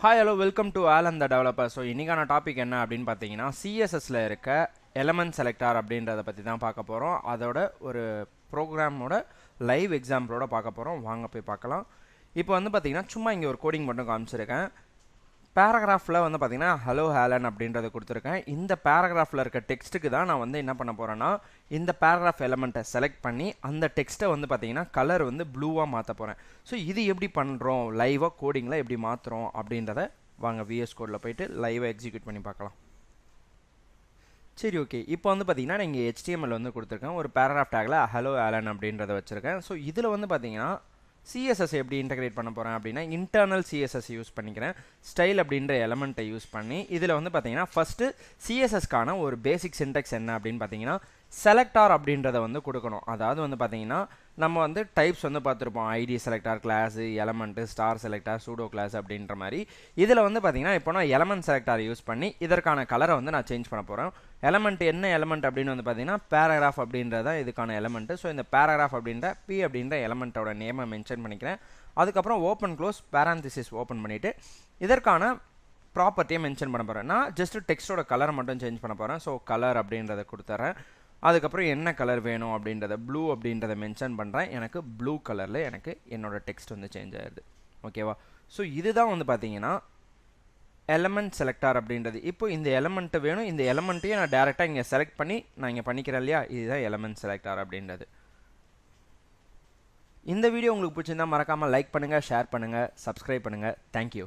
Hi hello welcome to Alan the developer. So இன்றைக்கான topic என்ன அப்படின்னு பார்த்தீங்கன்னா சிஎஸ்எஸ்ல இருக்க எலமெண்ட் செலக்டார் அப்படின்றத பற்றி தான் பார்க்க போகிறோம். அதோட ஒரு ப்ரோக்ராமோட லைவ் எக்ஸாம்பிளோட பார்க்க போகிறோம். வாங்க போய் பார்க்கலாம். இப்போ வந்து பார்த்தீங்கன்னா சும்மா இங்கே ஒரு கோடிங் மட்டும் காமிச்சிருக்கேன். பேராகிராஃபில் வந்து பார்த்தீங்கன்னா ஹலோ ஆலன் அப்படின்றத கொடுத்துருக்கேன். இந்த பேராகிராஃபில் இருக்க டெக்ஸ்ட்டுக்கு தான் நான் வந்து என்ன பண்ண போகிறேன்னா இந்த பேராகிராஃப் எலமெண்ட்டை செலக்ட் பண்ணி அந்த டெக்ஸ்ட்டை வந்து பார்த்தீங்கன்னா கலர் வந்து ப்ளூவாக மாற்ற போகிறேன். ஸோ இது எப்படி பண்ணுறோம், லைவாக கோடிங்கில் எப்படி மாற்றுறோம் அப்படின்றத வாங்க விஎஸ் கோடில் போயிட்டு லைவாக எக்ஸிக்யூட் பண்ணி பார்க்கலாம். சரி, ஓகே. இப்போ வந்து பார்த்தீங்கன்னா நீங்கள் HTML வந்து கொடுத்துருக்கேன். ஒரு பேராகிராஃப் டேக்கில் ஹலோ ஆலன் அப்படின்றத வச்சுருக்கேன். ஸோ இதில் வந்து பார்த்தீங்கன்னா சிஎஸ்எஸ் எப்படி இன்டகிரேட் பண்ண போகிறேன் அப்படின்னா இன்டர்னல் சிஎஸ்எஸ் யூஸ் பண்ணிக்கிறேன். ஸ்டைல் அப்படின்ற எலமெண்ட்டை யூஸ் பண்ணி இதில் வந்து பார்த்தீங்கன்னா ஃபஸ்ட்டு சிஎஸ்எஸ்க்கான ஒரு பேசிக் சின்டெக்ஸ் என்ன அப்படின்னு பார்த்தீங்கன்னா செலக்டார் அப்படின்றத வந்து கொடுக்கணும். அதாவது வந்து பார்த்தீங்கன்னா நம்ம வந்து டைப்ஸ் வந்து பார்த்துருப்போம், ID selector, class, element, star selector, pseudo class அப்படின்ற மாதிரி. இதில் வந்து பார்த்தீங்கன்னா இப்போ நான் எலமெண்ட் செலக்டார் யூஸ் பண்ணி இதற்கான கலரை வந்து நான் சேஞ்ச் பண்ண போகிறேன். எலமெண்ட் என்ன எலமெண்ட் அப்படின்னு வந்து பார்த்தீங்கன்னா பேராகிராஃப் அப்படின்றத இதுக்கான எலமெண்ட்டு. ஸோ இந்த பேராகிராஃப் அப்படின்ற பி அப்படின்ற எலமெண்ட்டோட நேமை மென்ஷன் பண்ணிக்கிறேன். அதுக்கப்புறம் ஓப்பன் க்ளோஸ் பேராந்திசிஸ் ஓப்பன் பண்ணிவிட்டு இதற்கான ப்ராப்பர்ட்டியை மென்ஷன் பண்ண போகிறேன். நான் ஜஸ்ட் டெக்ஸ்ட்டோட கலரை மட்டும் சேஞ்ச் பண்ண போகிறேன். ஸோ கலர் அப்படின்றத கொடுத்துட்றேன். அதுக்கப்புறம் என்ன கலர் வேணும் அப்படின்றத ப்ளூ அப்படின்றத மென்ஷன் பண்ணுறேன். எனக்கு ப்ளூ கலரில் எனக்கு என்னோடய டெக்ஸ்ட் வந்து சேஞ்ச் ஆகிடுது. ஓகேவா? ஸோ இதுதான் வந்து பார்த்தீங்கன்னா எலமெண்ட் செலக்டார் அப்படின்றது. இப்போ இந்த எலமெண்ட்டு வேணும், இந்த எலமெண்ட்டையும் நான் டேரெக்டாக இங்கே செலக்ட் பண்ணி நான் இங்கே பண்ணிக்கிறேன் இல்லையா, இதுதான் எலமெண்ட் செலக்டார் அப்படின்றது. இந்த வீடியோ உங்களுக்கு பிடிச்சிருந்தா மறக்காமல் லைக் பண்ணுங்கள், ஷேர் பண்ணுங்கள், சப்ஸ்கிரைப் பண்ணுங்கள். தேங்க்யூ.